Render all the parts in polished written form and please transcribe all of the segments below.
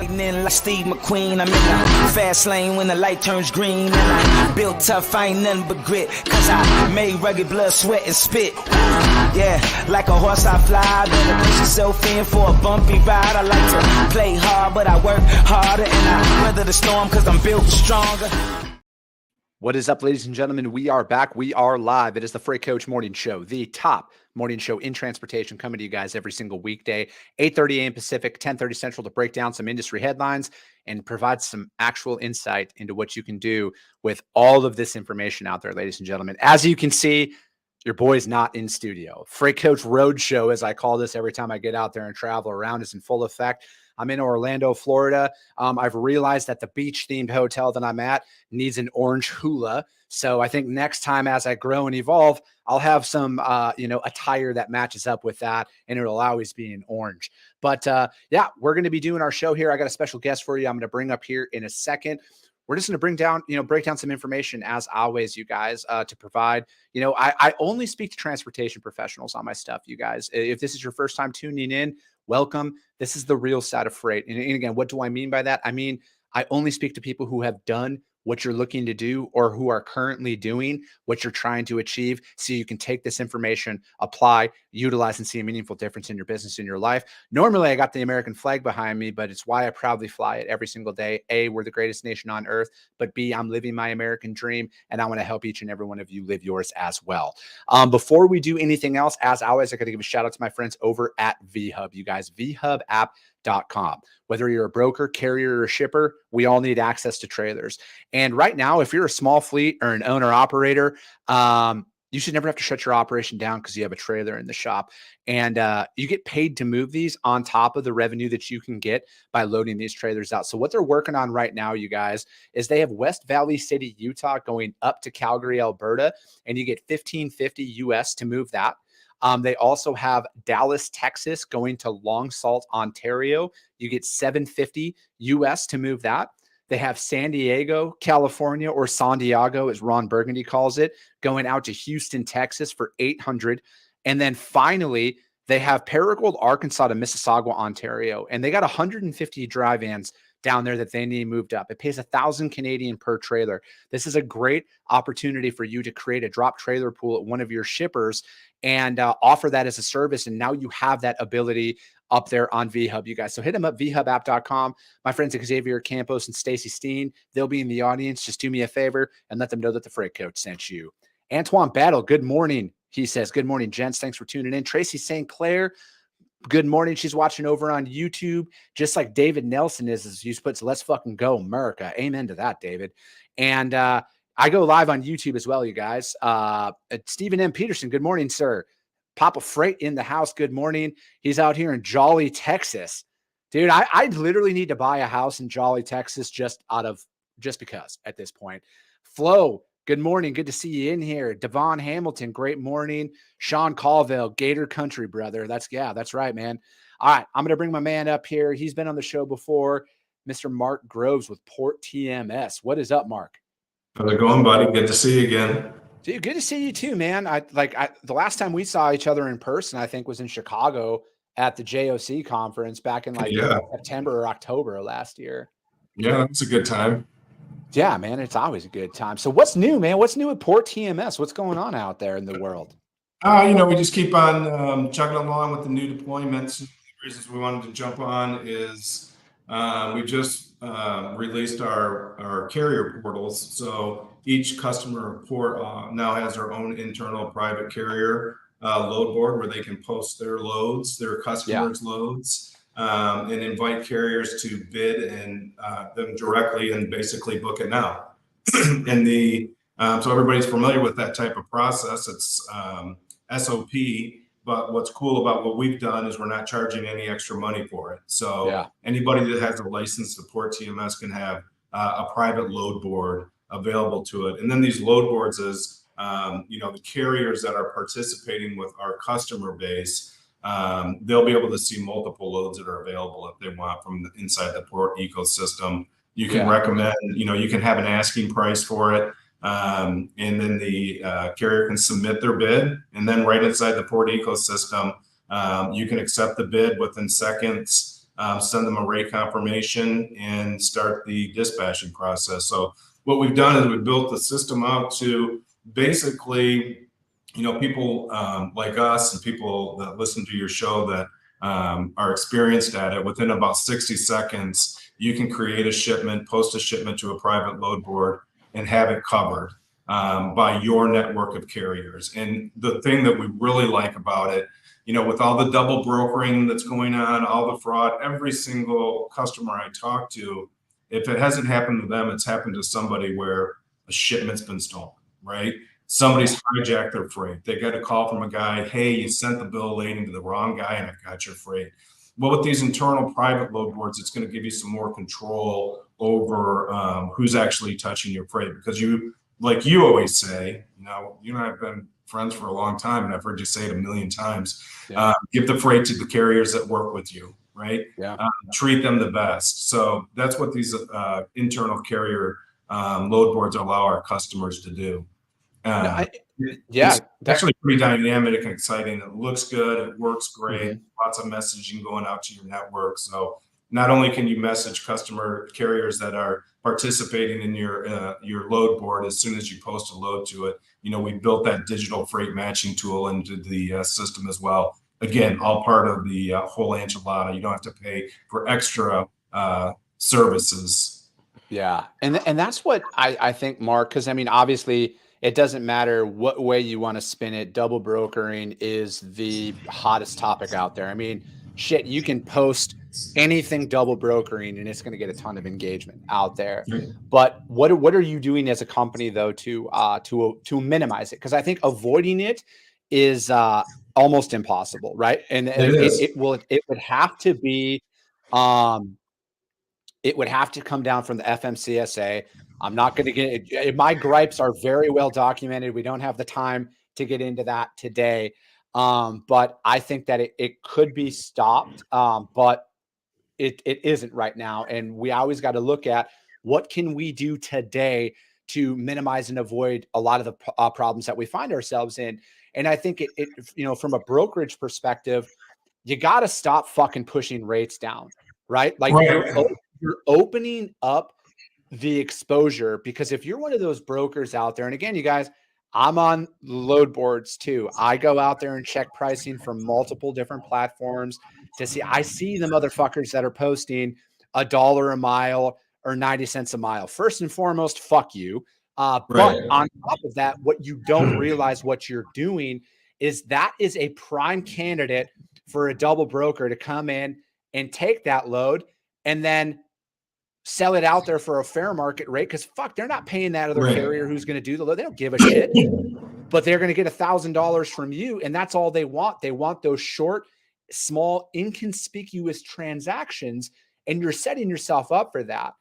Lightning like Steve McQueen. I'm in the fast lane when the light turns green. And I built tough, I ain't nothing but grit. Cause I made rugged blood, sweat, and spit. Yeah, like a horse I fly. Better push yourself in for a bumpy ride. I like to play hard, but I work harder. And I weather the storm cause I'm built stronger. What is up, ladies and gentlemen? We are back. We are live. It is the Freight Coach Morning Show, the top morning show in transportation, coming to you guys every single weekday, 8:30 a.m. Pacific, 10:30 Central, to break down some industry headlines and provide some actual insight into what you can do with all of this information out there, ladies and gentlemen. As you can see, your boy's not in studio. Freight Coach Roadshow, as I call this every time I get out there and travel around, is in full effect. I'm in Orlando, Florida. I've realized that the beach-themed hotel that I'm at needs an orange hula. So I think next time, as I grow and evolve, I'll have some, attire that matches up with that, and it'll always be in orange. But yeah, we're going to be doing our show here. I got a special guest for you. I'm going to bring up here in a second. We're just going to break down some information, as always, you guys, to provide. I only speak to transportation professionals on my stuff, you guys. If this is your first time tuning in, welcome. This is the real side of freight. And again, what do I mean by that? I mean, I only speak to people who have done what you're looking to do or who are currently doing what you're trying to achieve, so you can take this information, apply, utilize, and see a meaningful difference in your business, in your life. Normally, I got the American flag behind me, but it's why I proudly fly it every single day. A, we're the greatest nation on earth, but B, I'm living my American dream, and I want to help each and every one of you live yours as well. Before we do anything else, as always, I got to give a shout out to my friends over at VHub. You guys, VHubApp.com. Whether you're a broker, carrier, or shipper, we all need access to trailers. And right now, if you're a small fleet or an owner operator, you should never have to shut your operation down because you have a trailer in the shop. And you get paid to move these on top of the revenue that you can get by loading these trailers out. So what they're working on right now, you guys, is they have West Valley City, Utah going up to Calgary, Alberta, and you get $1,550 US to move that. They also have Dallas, Texas going to Long Sault, Ontario. You get $750 US to move that. They have San Diego, California, or San Diego, as Ron Burgundy calls it, going out to Houston, Texas for $800. And then finally, they have Paragould, Arkansas to Mississauga, Ontario. And they got 150 dry vans down there that they need moved up. It pays 1,000 Canadian per trailer. This is a great opportunity for you to create a drop trailer pool at one of your shippers and offer that as a service. And now you have that ability up there on VHub, you guys. So hit them up, vhubapp.com. My friends Xavier Campos and Stacy Steen, they'll be in the audience. Just do me a favor and let them know that the Freight Coach sent you. Antoine Battle, good morning. He says, good morning, gents. Thanks for tuning in. Tracy St. Clair, good morning. She's watching over on YouTube, just like David Nelson is, as you puts, let's fucking go, America. Amen to that, David. And I go live on YouTube as well, you guys. Stephen M. Peterson, good morning, sir. Papa Freight in the house, good morning. He's out here in Jolly, Texas. Dude, I literally need to buy a house in Jolly, Texas, just because at this point. Flo, good morning. Good to see you in here. Devon Hamilton, great morning. Sean Colville, Gator Country, brother. That's right, man. All right, I'm going to bring my man up here. He's been on the show before, Mr. Mark Groves with Port TMS. What is up, Mark? How's it going, buddy? Good to see you again. Dude, good to see you too, man. The last time we saw each other in person, I think, was in Chicago at the JOC conference back in September or October of last year. Yeah, that's a good time. Yeah, man, it's always a good time. So what's new, man? What's new at Port TMS? What's going on out there in the world? We just keep on chugging along with the new deployments. The reasons we wanted to jump on is we just released our carrier portals. So each customer port now has their own internal private carrier load board where they can post their loads, their customers' loads, and invite carriers to bid and them directly and basically book it now. And so everybody's familiar with that type of process. It's SOP, but what's cool about what we've done is we're not charging any extra money for it. So anybody that has a license to Port TMS can have a private load board available to it. And then these load boards is, the carriers that are participating with our customer base, they'll be able to see multiple loads that are available if they want from inside the Port ecosystem. You can recommend, you can have an asking price for it. And then the carrier can submit their bid. And then right inside the Port ecosystem, you can accept the bid within seconds. send them a rate confirmation, and start the dispatching process. So what we've done is we've built the system out to basically, people like us and people that listen to your show that are experienced at it, within about 60 seconds, you can create a shipment, post a shipment to a private load board, and have it covered by your network of carriers. And the thing that we really like about it, with all the double brokering that's going on, all the fraud, every single customer I talk to, if it hasn't happened to them, it's happened to somebody where a shipment's been stolen, right? Somebody's hijacked their freight. They got a call from a guy, hey, you sent the bill lading to the wrong guy and I've got your freight. Well, with these internal private load boards, it's going to give you some more control over who's actually touching your freight, because like you always say, you and I have been friends for a long time, and I've heard you say it a million times. Yeah. Give the freight to the carriers that work with you, right? Yeah. Treat them the best. So that's what these internal carrier load boards allow our customers to do. It's actually pretty dynamic and exciting. It looks good. It works great. Lots of messaging going out to your network. So not only can you message customer carriers that are participating in your load board as soon as you post a load to it, we built that digital freight matching tool into the system as well. Again, all part of the whole enchilada. You don't have to pay for extra services. Yeah. And that's what I think, Mark, because obviously it doesn't matter what way you want to spin it. Double brokering is the hottest topic out there. Shit, you can post anything double brokering and it's going to get a ton of engagement out there. But what are you doing as a company though to minimize it? Because I think avoiding it is almost impossible, right? And it would have to be it would have to come down from the FMCSA. I'm not going to get my gripes are very well documented. We don't have the time to get into that today. But I think that it could be stopped. But it isn't right now. And we always got to look at what can we do today to minimize and avoid a lot of the problems that we find ourselves in. And I think it from a brokerage perspective, you got to stop fucking pushing rates down, right? Like you're opening up the exposure, because if you're one of those brokers out there, and again, you guys, I'm on load boards too. I go out there and check pricing from multiple different platforms to see. I see the motherfuckers that are posting $1 a mile or 90 cents a mile. First and foremost, fuck you. But on top of that, what you don't realize what you're doing is that is a prime candidate for a double broker to come in and take that load and then sell it out there for a fair market rate, because fuck, they're not paying that other carrier who's going to do the load. They don't give a shit, but they're going to get $1,000 from you, and that's all they want. They want those short, small, inconspicuous transactions, and you're setting yourself up for that.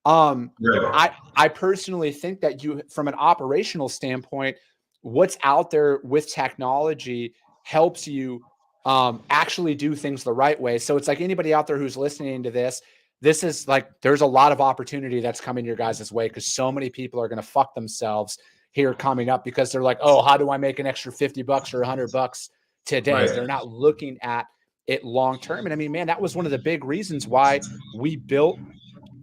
I personally think that from an operational standpoint, what's out there with technology helps you actually do things the right way. So it's like anybody out there who's listening to this is like, there's a lot of opportunity that's coming your guys' way, because so many people are going to fuck themselves here coming up because they're like, oh, how do I make an extra $50 or $100 today? They're not looking at it long term. And man, that was one of the big reasons why we built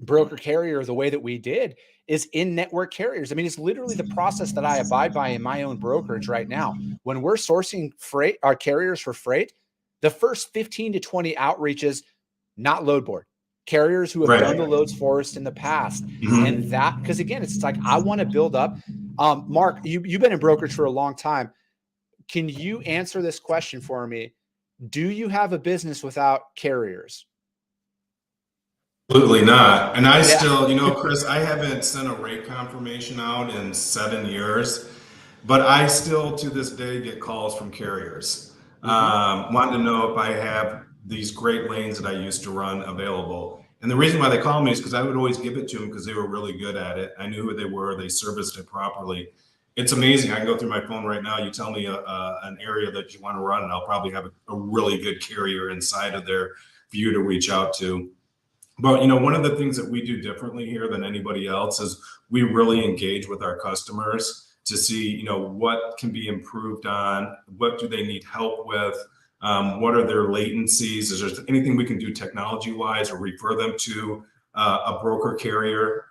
Broker Carrier the way that we did, is in network carriers. It's literally the process that I abide by in my own brokerage right now. When we're sourcing freight, our carriers for freight, the first 15 to 20 outreaches, not load board, carriers who have done the loads for us in the past. And that, because again, it's like, I want to build up. Mark, you've been in brokerage for a long time. Can you answer this question for me? Do you have a business without carriers? Absolutely not. And I still, Chris, I haven't sent a rate confirmation out in 7 years, but I still to this day get calls from carriers wanting to know if I have these great lanes that I used to run available. And the reason why they call me is because I would always give it to them because they were really good at it. I knew who they were. They serviced it properly. It's amazing. I can go through my phone right now. You tell me an area that you want to run, and I'll probably have a really good carrier inside of there for you to reach out to. But, one of the things that we do differently here than anybody else is we really engage with our customers to see, what can be improved on, what do they need help with, What are their latencies? Is there anything we can do technology-wise or refer them to a broker carrier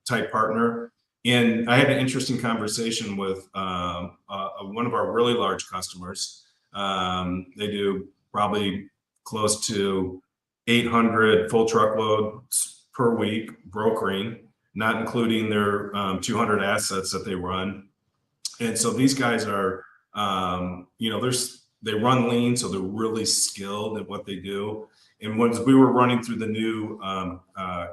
type partner? And I had an interesting conversation with one of our really large customers. They do probably close to 800 full truckloads per week brokering, not including their 200 assets that they run. And so these guys are, they run lean, so they're really skilled at what they do. And once we were running through the new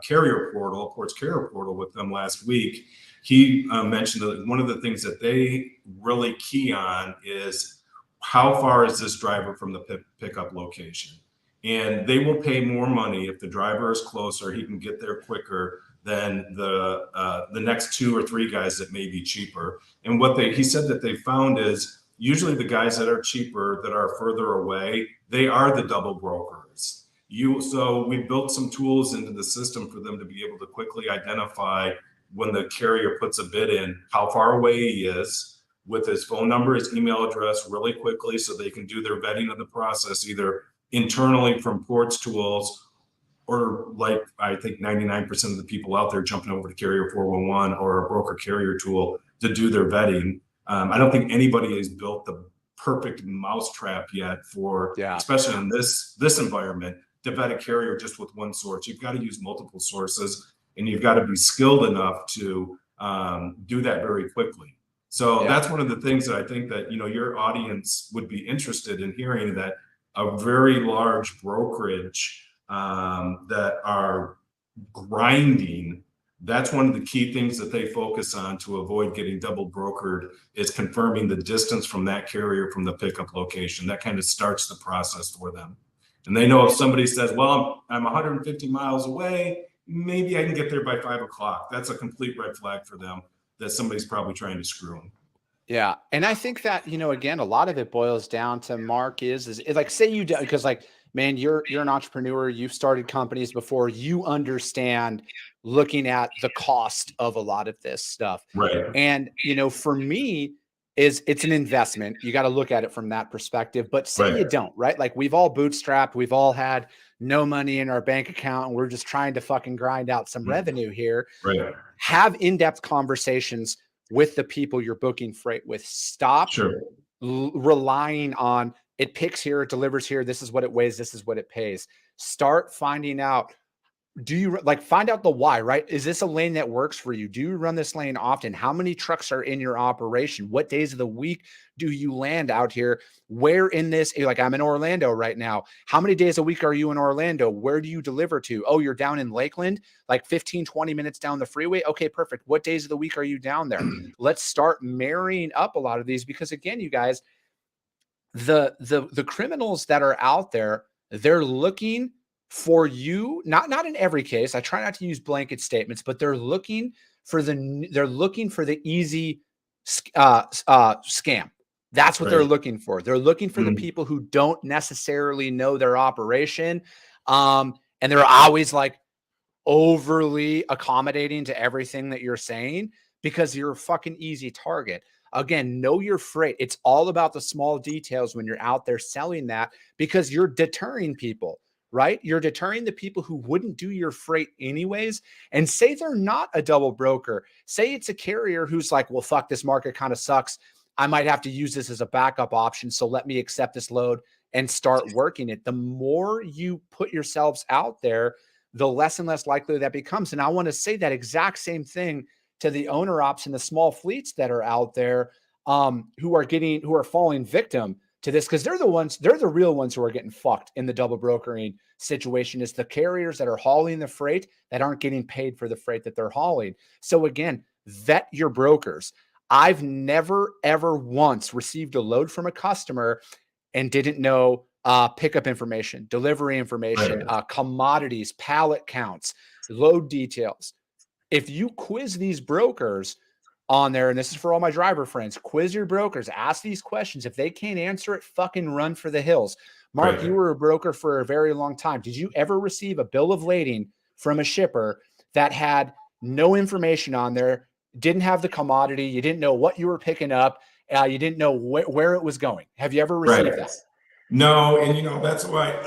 carrier portal, Ports Carrier Portal with them last week, he mentioned that one of the things that they really key on is how far is this driver from the pickup location? And they will pay more money if the driver is closer, he can get there quicker than the next 2 or 3 guys that may be cheaper. And what he said that they found is usually the guys that are cheaper, that are further away, they are the double brokers. So we built some tools into the system for them to be able to quickly identify when the carrier puts a bid in, how far away he is, with his phone number, his email address, really quickly, so they can do their vetting of the process, either internally from Ports tools, or like I think 99% of the people out there jumping over to Carrier 411 or a broker carrier tool to do their vetting. I don't think anybody has built the perfect mousetrap yet for, especially in this environment, to vet a carrier just with one source. You've got to use multiple sources, and you've got to be skilled enough to do that very quickly. So that's one of the things that I think that, your audience would be interested in hearing, that a very large brokerage that are grinding, that's one of the key things that they focus on to avoid getting double brokered, is confirming the distance from that carrier from the pickup location. That kind of starts the process for them. And they know if somebody says, well, I'm 150 miles away, maybe I can get there by 5 o'clock. That's a complete red flag for them, that somebody's probably trying to screw them. Yeah. And I think that, again, a lot of it boils down to, Mark, is like, say you do, because like, man, you're an entrepreneur, you've started companies before, you understand looking at the cost of a lot of this stuff. Right. And, for me, it's an investment. You got to look at it from that perspective, but say you don't, right? Like, we've all bootstrapped, we've all had no money in our bank account, and we're just trying to fucking grind out some revenue here. Right. Have in-depth conversations with the people you're booking freight with. Stop relying on it picks here, it delivers here, this is what it weighs, this is what it pays. Start finding out, find out the why, right? Is this a lane that works for you? Do you run this lane often? How many trucks are in your operation? What days of the week do you land out here? Where in this, like, I'm in Orlando right now. How many days a week are you in Orlando? Where do you deliver to? Oh, you're down in Lakeland, like 15, 20 minutes down the freeway. Okay, perfect. What days of the week are you down there? Let's start marrying up a lot of these, because again, you guys, the criminals that are out there, they're looking for you, not in every case. I try not to use blanket statements, but they're looking for the easy scam. That's what they're looking for. They're looking for the people who don't necessarily know their operation. And they're always like overly accommodating to everything that you're saying, because you're a fucking easy target. Again, know your freight. It's all about the small details when you're out there selling that, because you're deterring people, right? You're deterring the people who wouldn't do your freight anyways. And say they're not a double broker. Say it's a carrier who's like, well, fuck, this market kind of sucks. I might have to use this as a backup option, so let me accept this load and start working it. The more you put yourselves out there, the less and less likely that becomes. And I want to say that exact same thing to the owner ops and the small fleets that are out there, who are falling victim to this, because they're the real ones who are getting fucked in the double brokering situation, is the carriers that are hauling the freight that aren't getting paid for the freight that they're hauling. So again, vet your brokers. I've never, ever once received a load from a customer and didn't know pickup information, delivery information, commodities, pallet counts, load details. If you quiz these brokers on there, and this is for all my driver friends, quiz your brokers, ask these questions. If they can't answer it, fucking run for the hills. Mark, you were a broker for a very long time. Did you ever receive a bill of lading from a shipper that had no information on there, didn't have the commodity, you didn't know what you were picking up, you didn't know where it was going? Have you ever received that? No, and that's why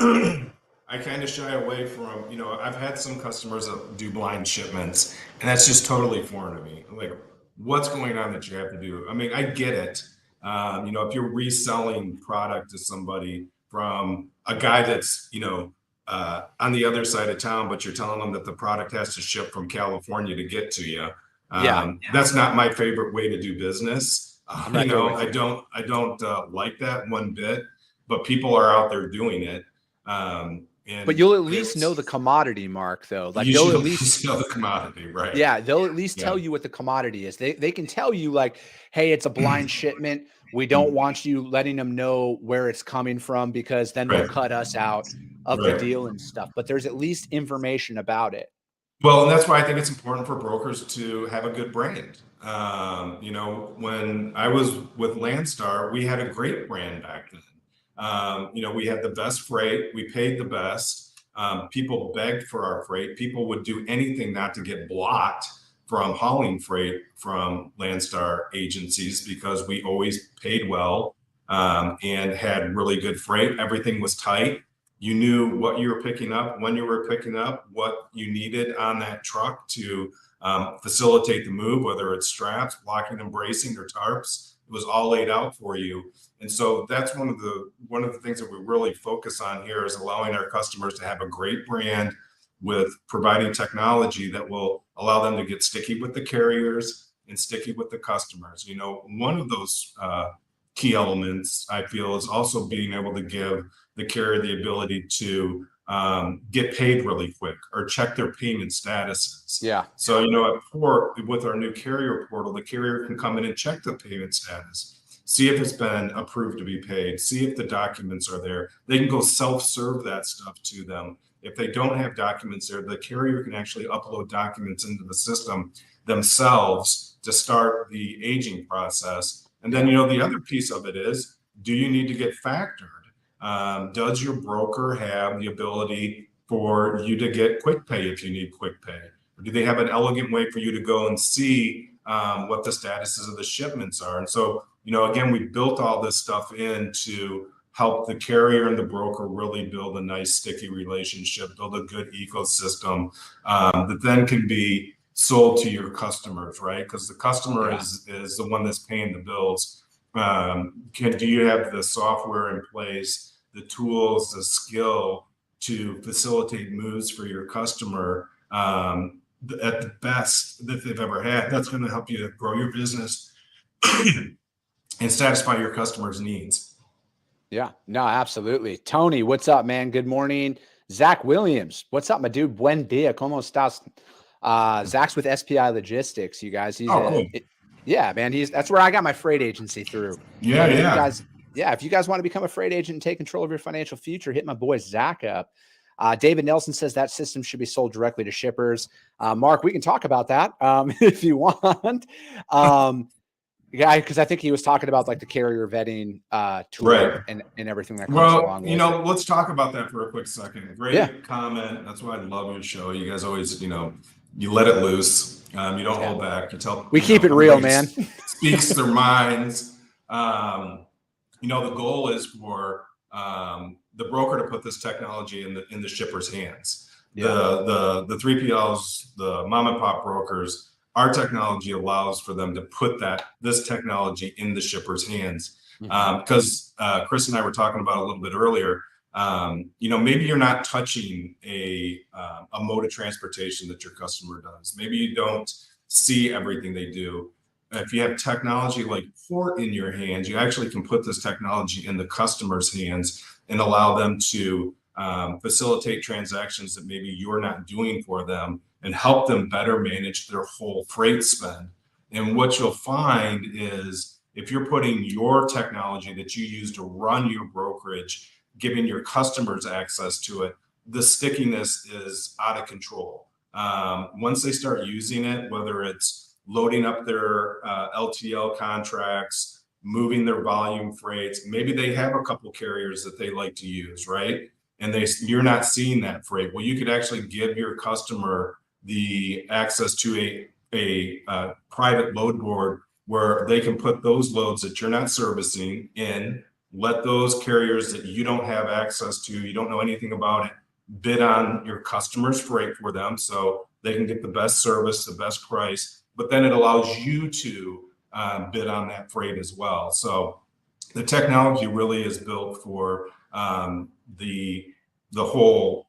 I kind of shy away from, I've had some customers that do blind shipments, and that's just totally foreign to me. Like, what's going on that you have to do? I mean, I get it. If you're reselling product to somebody from a guy that's, on the other side of town, but you're telling them that the product has to ship from California to get to you. Yeah, That's not my favorite way to do business. I'm right there with you. I don't like that one bit, but people are out there doing it. But And you'll at least know the commodity, Mark, though. Like you they'll should at at least least know the commodity, right? Yeah, they'll at least Yeah. tell you what the commodity is. They can tell you like, hey, it's a blind shipment. We don't want you letting them know where it's coming from because then they'll Right. cut us out of the Right. deal and stuff. But there's at least information about it. Well, and that's why I think it's important for brokers to have a good brand. When I was with Landstar, we had a great brand back then. We had the best freight, we paid the best. People begged for our freight. People would do anything not to get blocked from hauling freight from Landstar agencies because we always paid well, and had really good freight. Everything was tight. You knew what you were picking up, when you were picking up, what you needed on that truck to facilitate the move, whether it's straps, blocking and bracing, or tarps. It was all laid out for you. And so that's one of the things that we really focus on here is allowing our customers to have a great brand with providing technology that will allow them to get sticky with the carriers and sticky with the customers. One of those key elements I feel is also being able to give the carrier the ability to get paid really quick or check their payment statuses. Yeah. So, at Port, with our new carrier portal, the carrier can come in and check the payment status, see if it's been approved to be paid, see if the documents are there. They can go self-serve that stuff to them. If they don't have documents there, the carrier can actually upload documents into the system themselves to start the aging process. And then, the other piece of it is, do you need to get factored? Does your broker have the ability for you to get quick pay if you need quick pay? Or do they have an elegant way for you to go and see what the statuses of the shipments are? And so, again, we built all this stuff in to help the carrier and the broker really build a nice sticky relationship, build a good ecosystem that then can be sold to your customers, right? Because the customer is the one that's paying the bills. Do you have the software in place, the tools, the skill to facilitate moves for your customer at the best that they've ever had? That's going to help you grow your business and satisfy your customers' needs. Yeah, no, absolutely. Tony, what's up, man? Good morning. Zach Williams, what's up, my dude? Buen dia, ¿cómo estás? Zach's with SPI Logistics, you guys. He's cool. Yeah, man. That's where I got my freight agency through. Yeah, If you guys want to become a freight agent and take control of your financial future, hit my boy Zach up. David Nelson says that system should be sold directly to shippers. Mark, we can talk about that if you want. Yeah, because I think he was talking about like the carrier vetting tool, right, and everything that comes along with it. Let's talk about that for a quick second. Great comment. That's why I love your show. You guys always, you let it loose. You don't hold back. You tell. We keep it real, man. Speaks their minds. The goal is for the broker to put this technology in the shipper's hands. Yeah. The 3PLs, the mom and pop brokers. Our technology allows for them to put this technology in the shipper's hands. Because Chris and I were talking about a little bit earlier, maybe you're not touching a mode of transportation that your customer does. Maybe you don't see everything they do. If you have technology like Port in your hands, you actually can put this technology in the customer's hands and allow them to facilitate transactions that maybe you're not doing for them, and help them better manage their whole freight spend. And what you'll find is if you're putting your technology that you use to run your brokerage, giving your customers access to it, the stickiness is out of control. Once they start using it, whether it's loading up their LTL contracts, moving their volume freights, maybe they have a couple carriers that they like to use, right? And you're not seeing that freight. Well, you could actually give your customer the access to a private load board where they can put those loads that you're not servicing in, let those carriers that you don't have access to, you don't know anything about it, bid on your customers' freight for them so they can get the best service, the best price, but then it allows you to bid on that freight as well. So the technology really is built for the whole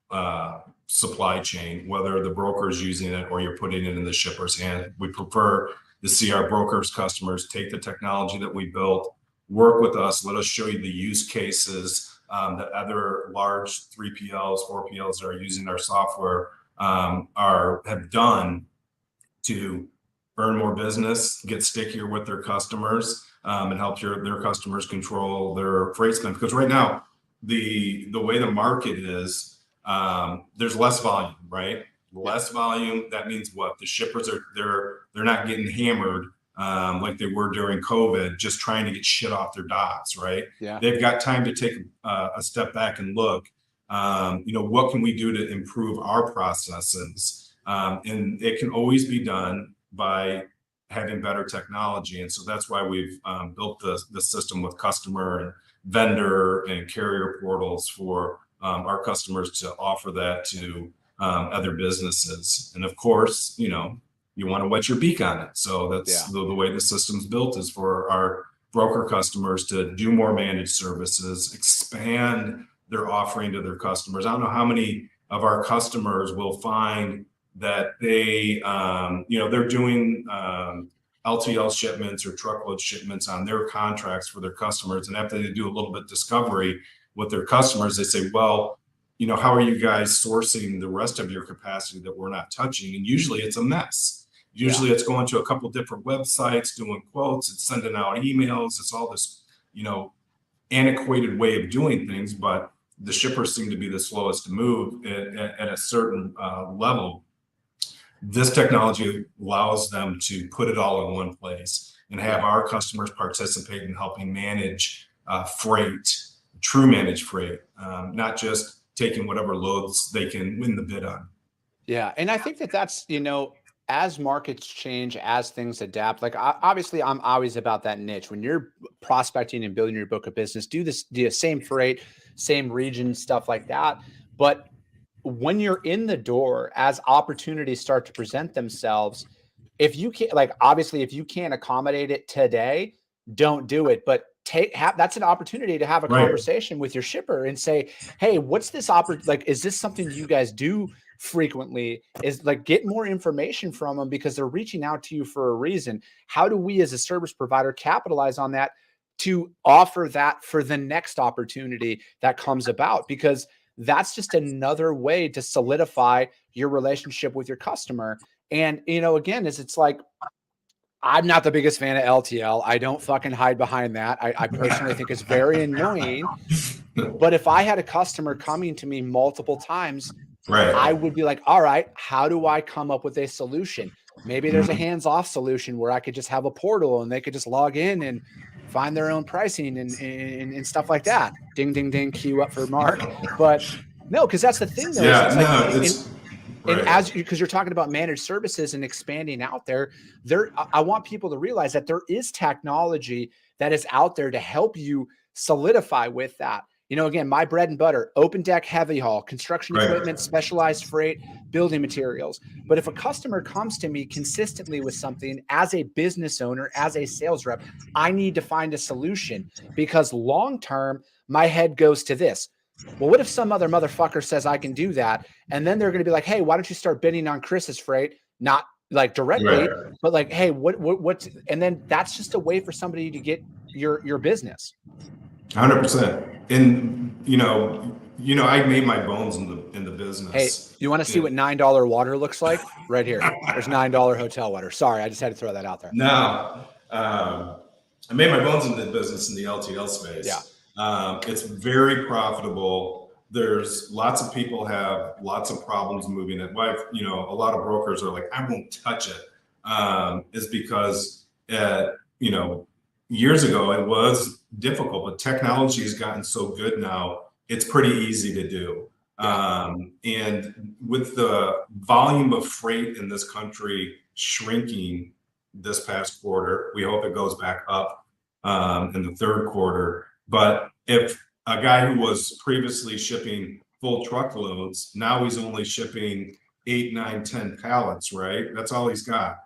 supply chain, whether the broker is using it or you're putting it in the shipper's hand. We prefer to see our brokers customers take the technology that we built, work with us, let us show you the use cases that other large 3PLs, 4PLs that are using our software have done to earn more business, get stickier with their customers, and help their customers control their freight spend. Because right now, the way the market is, there's less volume, right? Less volume. That means what? The shippers they're not getting hammered like they were during COVID, just trying to get shit off their docks, right? Yeah. They've got time to take a step back and look. What can we do to improve our processes? And it can always be done by having better technology. And so that's why we've built the system with customer and vendor and carrier portals for our customers to offer that to other businesses. And of course, you want to wet your beak on it. So that's the way the system's built, is for our broker customers to do more managed services, expand their offering to their customers. I don't know how many of our customers will find that they're doing LTL shipments or truckload shipments on their contracts for their customers. And after they do a little bit of discovery with their customers, they say, well, how are you guys sourcing the rest of your capacity that we're not touching? And usually it's a mess. Usually it's going to a couple different websites, doing quotes, it's sending out emails. It's all this, antiquated way of doing things, but the shippers seem to be the slowest to move at a certain level. This technology allows them to put it all in one place and have our customers participate in helping manage freight, true managed freight, not just taking whatever loads they can win the bid on. Yeah. And I think that's, as markets change, as things adapt, like obviously I'm always about that niche. When you're prospecting and building your book of business, do the same freight, same region, stuff like that. But when you're in the door, as opportunities start to present themselves, if you can't, obviously, if you can't accommodate it today, don't do it. But that's an opportunity to have a conversation with your shipper and say, hey, what's this is this something you guys do frequently? Is get more information from them, because they're reaching out to you for a reason. How do we as a service provider capitalize on that to offer that for the next opportunity that comes about? Because that's just another way to solidify your relationship with your customer. And, again, it's like, I'm not the biggest fan of LTL. I don't fucking hide behind that. I personally think it's very annoying. But if I had a customer coming to me multiple times, I would be like, all right, how do I come up with a solution? Maybe there's a hands-off solution where I could just have a portal and they could just log in and find their own pricing and stuff like that. Ding, ding, ding, queue up for Mark. But no, because that's the thing, though. Because you're talking about managed services and expanding out there, I want people to realize that there is technology that is out there to help you solidify with that. Again, my bread and butter, open deck, heavy haul, construction equipment, specialized freight, building materials. But if a customer comes to me consistently with something, as a business owner, as a sales rep, I need to find a solution, because long-term, my head goes to this. Well, what if some other motherfucker says I can do that? And then they're going to be like, hey, why don't you start bidding on Chris's freight? Not directly, but hey, what's, and then that's just a way for somebody to get your business. 100%. And I made my bones in the business. Hey, you want to see what $9 water looks like? Right here. There's $9 hotel water. Sorry, I just had to throw that out there. No, I made my bones in the business in the LTL space. Yeah. It's very profitable. There's lots of people have lots of problems moving it. Why, a lot of brokers are like, I won't touch it. Is because, years ago it was difficult, but technology has gotten so good now, it's pretty easy to do. And with the volume of freight in this country shrinking this past quarter, we hope it goes back up in the third quarter. But if a guy who was previously shipping full truckloads, now he's only shipping 8, 9, 10 pallets, right? That's all he's got.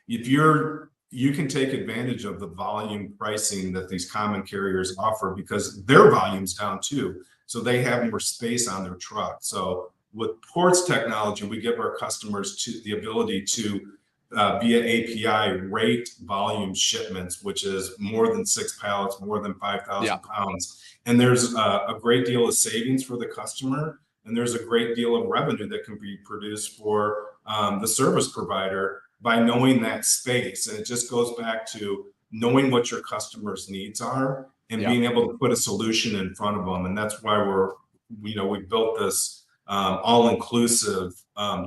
If you can take advantage of the volume pricing that these common carriers offer because their volume's down too. So they have more space on their truck. So with Ports technology, we give our customers the ability to via API rate volume shipments, which is more than 6 pallets, more than 5,000 pounds. And there's a great deal of savings for the customer. And there's a great deal of revenue that can be produced for the service provider by knowing that space. And it just goes back to knowing what your customers' needs are and being able to put a solution in front of them. And that's why we built this all-inclusive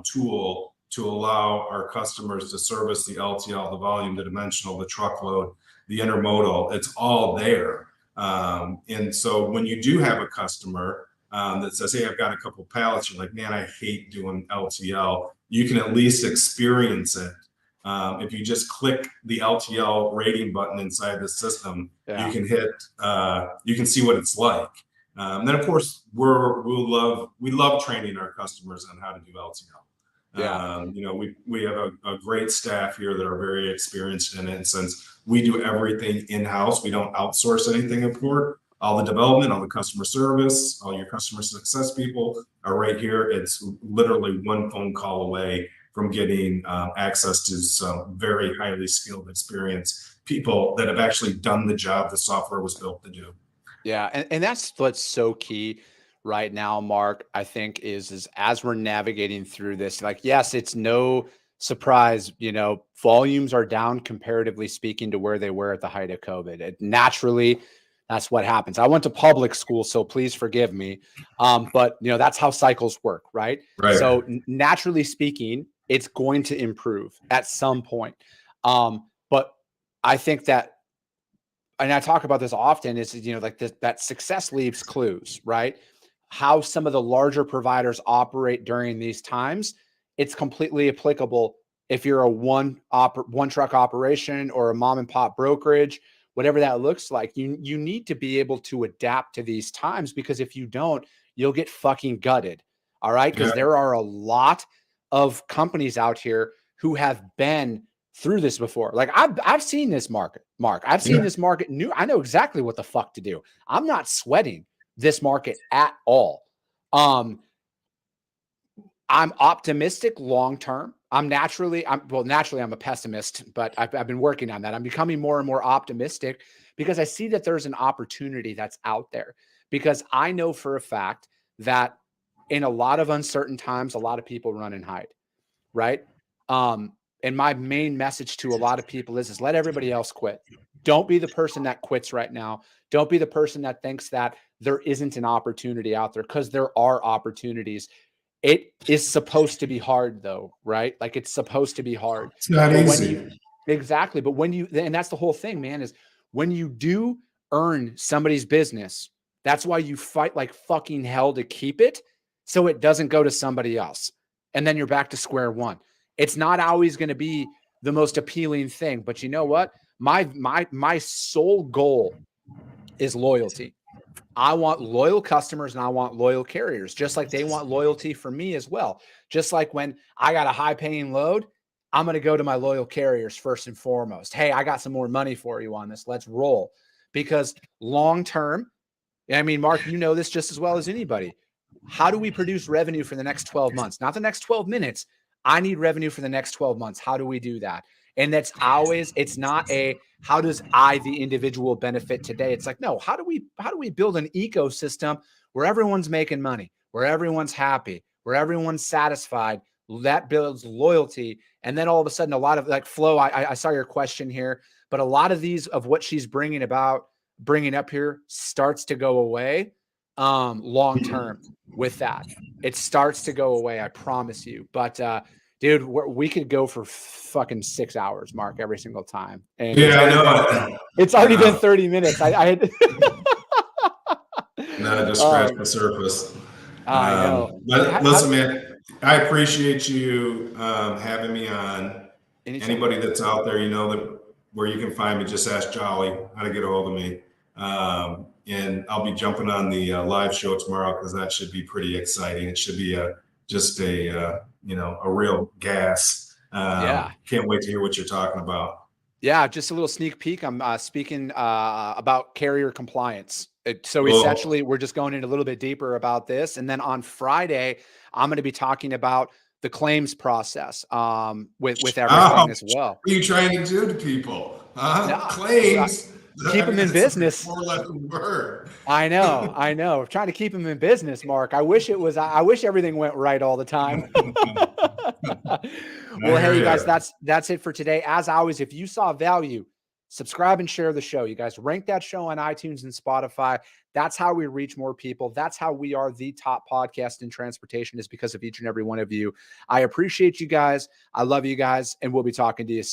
tool to allow our customers to service the LTL, the volume, the dimensional, the truckload, the intermodal. It's all there. And so when you do have a customer that says, hey, I've got a couple pallets, you're like, man, I hate doing LTL. You can at least experience it. If you just click the LTL rating button inside the system, you can you can see what it's like. Then of course we love training our customers on how to do LTL. We have a great staff here that are very experienced in it. And since we do everything in-house, we don't outsource anything in port. All the development, all the customer service, all your customer success people are right here. It's literally one phone call away from getting access to some very highly skilled, experienced people that have actually done the job the software was built to do. Yeah, and that's what's so key right now, Mark, I think is as we're navigating through this, like, yes, it's no surprise, volumes are down comparatively speaking to where they were at the height of COVID. Naturally, that's what happens. I went to public school, so please forgive me. But that's how cycles work, right? So naturally speaking, it's going to improve at some point. But I think that, and I talk about this often, is that success leaves clues, right? How some of the larger providers operate during these times, it's completely applicable if you're a one truck operation or a mom and pop brokerage, whatever that looks like. You need to be able to adapt to these times, because if you don't, you'll get fucking gutted. All right. Because there are a lot of companies out here who have been through this before. Like I've seen this market, Mark. I've seen this market. I know exactly what the fuck to do. I'm not sweating this market at all. I'm optimistic long term. I'm a pessimist, but I've been working on that. I'm becoming more and more optimistic because I see that there's an opportunity that's out there. Because I know for a fact that in a lot of uncertain times, a lot of people run and hide, right? And my main message to a lot of people is let everybody else quit. Don't be the person that quits right now. Don't be the person that thinks that there isn't an opportunity out there, because there are opportunities. It is supposed to be hard though, right? Like it's supposed to be hard. It's not easy. Exactly. But and that's the whole thing, man, is when you do earn somebody's business, that's why you fight like fucking hell to keep it, so it doesn't go to somebody else. And then you're back to square one. It's not always going to be the most appealing thing, but you know what? My sole goal is loyalty. I want loyal customers and I want loyal carriers, just like they want loyalty from me as well. Just like when I got a high paying load, I'm going to go to my loyal carriers first and foremost. Hey, I got some more money for you on this. Let's roll. Because long term, I mean, Mark, you know this just as well as anybody. How do we produce revenue for the next 12 months? Not the next 12 minutes. I need revenue for the next 12 months. How do we do that? And that's always, it's not how does the individual benefit today? It's like, no, how do we build an ecosystem where everyone's making money, where everyone's happy, where everyone's satisfied? That builds loyalty. And then all of a sudden, a lot of like Flo, I saw your question here, but a lot of these of what she's bringing up here starts to go away long term with that. It starts to go away, I promise you. But dude, we could go for fucking 6 hours, Mark, every single time. And I know. It's already been 30 minutes. I had No, just scratch the surface. I know. Listen, man, I appreciate you having me on. Anytime. Anybody that's out there, that where you can find me, just ask Jolly how to get a hold of me. And I'll be jumping on the live show tomorrow because that should be pretty exciting. It should be just a real gas. Can't wait to hear what you're talking about. Yeah, just a little sneak peek. I'm speaking about carrier compliance. Essentially, we're just going in a little bit deeper about this. And then on Friday, I'm going to be talking about the claims process with everything as well. What are you trying to do to people? No, claims. Keep them in business. More less than a word. I know. I'm trying to keep them in business, Mark. I wish everything went right all the time. Well, hey, you guys, that's it for today. As always, if you saw value, subscribe and share the show. You guys rank that show on iTunes and Spotify. That's how we reach more people. That's how we are the top podcast in transportation, is because of each and every one of you. I appreciate you guys. I love you guys, and we'll be talking to you soon.